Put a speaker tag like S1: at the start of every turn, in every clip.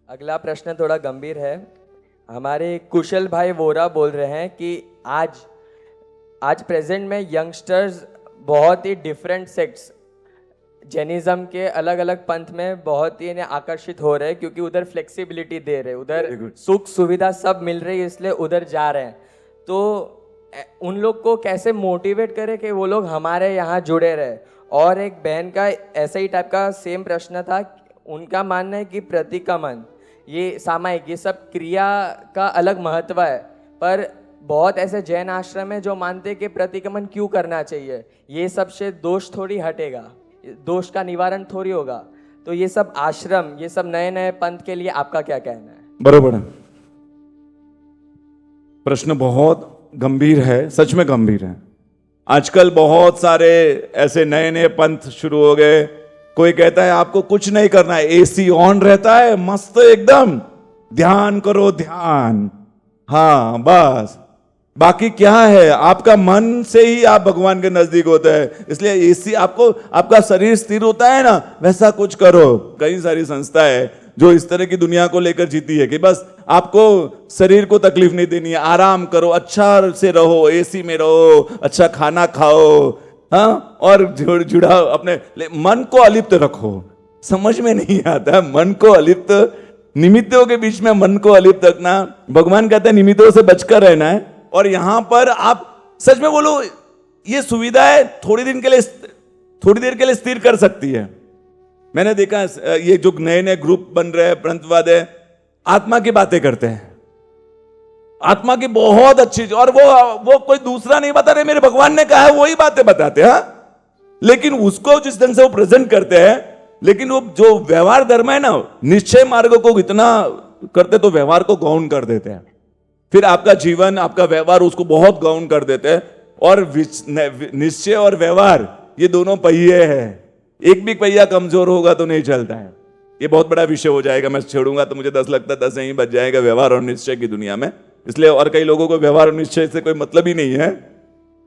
S1: अगला प्रश्न थोड़ा गंभीर है। हमारे कुशल भाई वोरा बोल रहे हैं कि आज प्रेजेंट में यंगस्टर्स बहुत ही डिफरेंट सेक्ट्स जैनिज्म के अलग अलग पंथ में बहुत ही आकर्षित हो रहे हैं, क्योंकि उधर फ्लेक्सिबिलिटी दे रहे, उधर सुख सुविधा सब मिल रही है, इसलिए उधर जा रहे हैं। तो उन लोग को कैसे मोटिवेट करें कि वो लोग हमारे यहाँ जुड़े रहे। और एक बहन का ऐसा ही टाइप का सेम प्रश्न था। उनका मानना है कि प्रतिक्रमण, ये सामायिक, ये सब क्रिया का अलग महत्व है, पर बहुत ऐसे जैन आश्रम है जो मानते हैं कि प्रतिक्रमण क्यों करना चाहिए, ये सब से दोष थोड़ी हटेगा, दोष का निवारण थोड़ी होगा। तो ये सब आश्रम, ये सब नए नए पंथ के लिए आपका क्या कहना है?
S2: बरोबर है। प्रश्न बहुत गंभीर है, सच में गंभीर है। आजकल बहुत सारे ऐसे नए नए पंथ शुरू हो गए। कोई कहता है आपको कुछ नहीं करना है, एसी ऑन रहता है, मस्त एकदम, ध्यान करो ध्यान, हाँ बस, बाकी क्या है, आपका मन से ही आप भगवान के नजदीक होते हैं। इसलिए एसी आपको, आपका शरीर स्थिर होता है ना, वैसा कुछ करो। कई सारी संस्था है जो इस तरह की दुनिया को लेकर जीती है कि बस आपको शरीर को तकलीफ नहीं देनी है, आराम करो, अच्छा से रहो, एसी में रहो, अच्छा खाना खाओ, हाँ, और जुड़ा अपने मन को अलिप्त रखो। समझ में नहीं आता, मन को अलिप्त, निमित्तों के बीच में मन को अलिप्त रखना। भगवान कहते हैं निमित्तों से बचकर रहना है। और यहां पर आप सच में बोलो, ये सुविधाएं थोड़ी देर के लिए स्थिर कर सकती है। मैंने देखा ये जो नए नए ग्रुप बन रहे हैं पंथवाद है, आत्मा की बातें करते हैं, आत्मा की बहुत अच्छी, और वो कोई दूसरा नहीं बता रहे, मेरे भगवान ने कहा है वही बातें बताते हैं। लेकिन उसको जिस ढंग से वो प्रेजेंट करते हैं, लेकिन वो जो व्यवहार धर्म है ना, निश्चय मार्ग को इतना करते तो व्यवहार को गौण कर देते हैं। फिर आपका जीवन, आपका व्यवहार उसको बहुत गौण कर देते हैं। और निश्चय और व्यवहार ये दोनों पहिए हैं, एक भी पहिया कमजोर होगा तो नहीं चलता है। ये बहुत बड़ा विषय हो जाएगा, मैं छोड़ूंगा तो मुझे 10 लगता है 10 यहीं बच जाएगा व्यवहार और निश्चय की दुनिया में। इसलिए, और कई लोगों को व्यवहार और निश्चय से कोई मतलब ही नहीं है,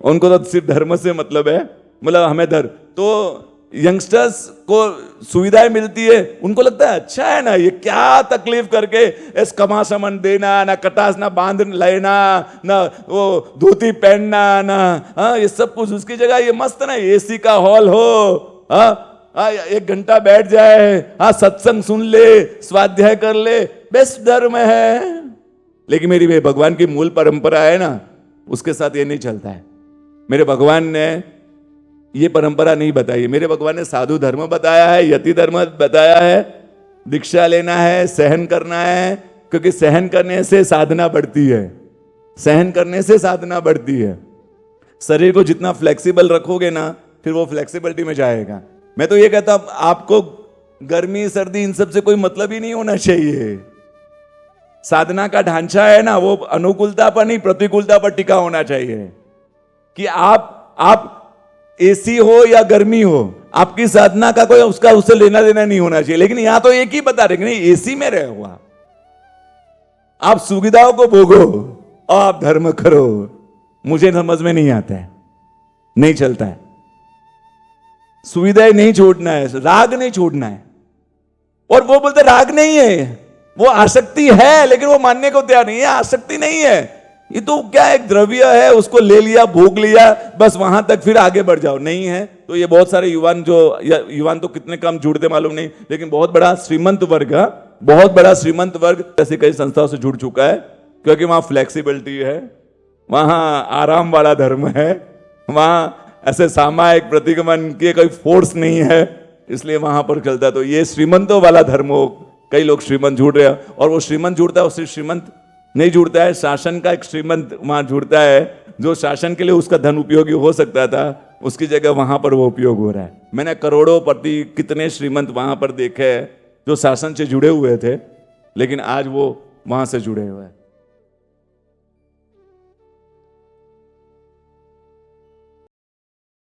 S2: उनको तो सिर्फ धर्म से मतलब है, मतलब हमें धर्म। तो यंगस्टर्स को सुविधाएं मिलती है, उनको लगता है अच्छा है ना, ये क्या तकलीफ करके इस कमा समन देना, ना कटास ना बांध लेना, ना वो धोती पहनना, ना हाँ ये सब कुछ, उसकी जगह ये मस्त ना एसी का हॉल हो, हाँ 1 घंटा बैठ जाए, हाँ सत्संग सुन ले, स्वाध्याय कर ले, बेस्ट धर्म है। लेकिन मेरी भगवान की मूल परंपरा है ना, उसके साथ ये नहीं चलता है। मेरे भगवान ने ये परंपरा नहीं बताई। मेरे भगवान ने साधु धर्म बताया है, यति धर्म बताया है, दीक्षा लेना है, सहन करना है, क्योंकि सहन करने से साधना बढ़ती है, सहन करने से साधना बढ़ती है। शरीर को जितना फ्लेक्सिबल रखोगे ना, फिर वो फ्लेक्सिबिलिटी में जाएगा। मैं तो ये कहता हूं, आपको गर्मी सर्दी इन सब से कोई मतलब ही नहीं होना चाहिए। साधना का ढांचा है ना, वो अनुकूलता पर नहीं, प्रतिकूलता पर टिका होना चाहिए। कि आप एसी हो या गर्मी हो, आपकी साधना का कोई उससे लेना देना नहीं होना चाहिए। लेकिन यहां तो एक ही बता रहे कि नहीं, एसी में रहे हो आप सुविधाओं को भोगो और आप धर्म करो। मुझे समझ में नहीं आता है, नहीं चलता है। सुविधाएं नहीं छोड़ना है, राग नहीं छोड़ना है। और वो बोलते राग नहीं है, वो आसक्ति है, लेकिन वो मानने को तैयार नहीं है। आसक्ति नहीं है, ये तो क्या एक द्रव्य है, उसको ले लिया, भोग लिया, बस वहां तक, फिर आगे बढ़ जाओ। नहीं है तो ये बहुत सारे युवान तो कितने कम जुड़ते मालूम नहीं, लेकिन बहुत बड़ा श्रीमंत वर्ग, बहुत बड़ा श्रीमंत वर्ग ऐसे कई संस्थाओं से जुड़ चुका है, क्योंकि वहां फ्लेक्सिबिलिटी है, वहां आराम वाला धर्म है, वहां ऐसे सामायिक प्रतिक्रमण की कोई फोर्स नहीं है, इसलिए वहां पर चलता है। तो ये श्रीमंतों वाला धर्म हो, कई लोग श्रीमंत जुड़ रहे हैं। और वो श्रीमंत जुड़ता है, उससे श्रीमंत नहीं जुड़ता है, शासन का एक श्रीमंत वहां जुड़ता है, जो शासन के लिए उसका धन उपयोगी हो सकता था, उसकी जगह वहां पर वो उपयोग हो रहा है। मैंने करोड़ों प्रति कितने श्रीमंत वहां पर देखे जो शासन से जुड़े हुए थे, लेकिन आज वो वहां से जुड़े हुए हैं।